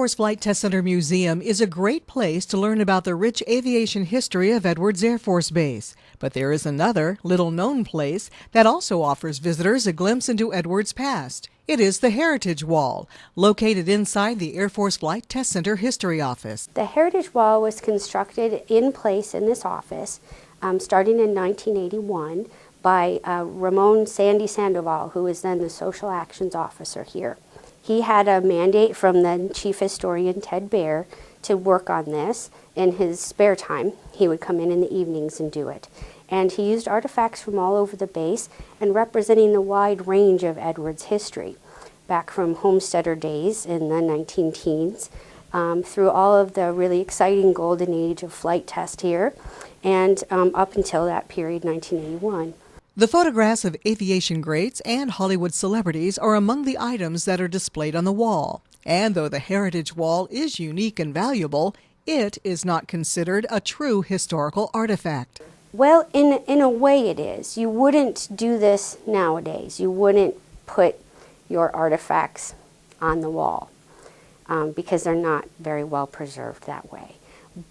Force Flight Test Center Museum is a great place to learn about the rich aviation history of Edwards Air Force Base. But there is another, little-known place that also offers visitors a glimpse into Edwards' past. It is the Heritage Wall, located inside the Air Force Flight Test Center History Office. The Heritage Wall was constructed in place in this office starting in 1981 by Ramon Sandy Sandoval, who was then the Social Actions Officer here. He had a mandate from the Chief Historian Ted Baer to work on this in his spare time. He would come in the evenings and do it. And he used artifacts from all over the base and representing the wide range of Edwards history, back from homesteader days in the 19-teens, through all of the really exciting golden age of flight test here, and up until that period, 1981. The photographs of aviation greats and Hollywood celebrities are among the items that are displayed on the wall. And though the Heritage Wall is unique and valuable, it is not considered a true historical artifact. Well, in a way it is. You wouldn't do this nowadays. You wouldn't put your artifacts on the wall because they're not very well preserved that way.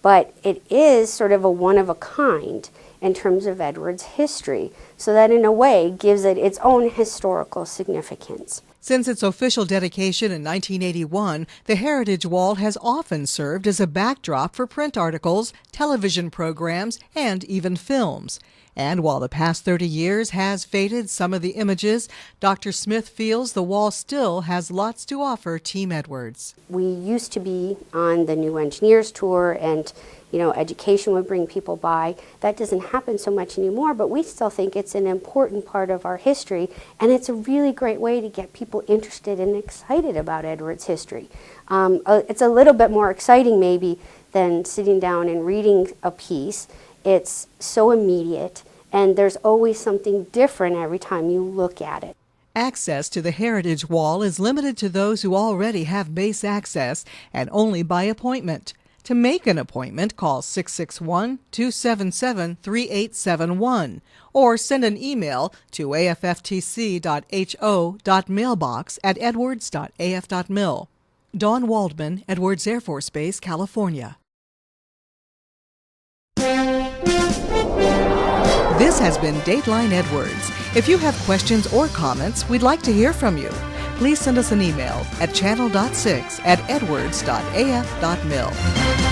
But it is sort of a one-of-a-kind in terms of Edwards' history, so that in a way gives it its own historical significance. Since its official dedication in 1981, the Heritage Wall has often served as a backdrop for print articles, television programs, and even films. And while the past 30 years has faded some of the images, Dr. Smith feels the wall still has lots to offer Team Edwards. We used to be on the New Engineers Tour, and education would bring people by. That doesn't happen so much anymore, but we still think it's an important part of our history, and it's a really great way to get people interested and excited about Edwards' history. It's a little bit more exciting maybe than sitting down and reading a piece. It's so immediate, and there's always something different every time you look at it. Access to the Heritage Wall is limited to those who already have base access and only by appointment. To make an appointment, call 661-277-3871 or send an email to afftc.ho.mailbox@edwards.af.mil. Dawn Waldman, Edwards Air Force Base, California. This has been Dateline Edwards. If you have questions or comments, we'd like to hear from you. Please send us an email at channel.6@edwards.af.mil.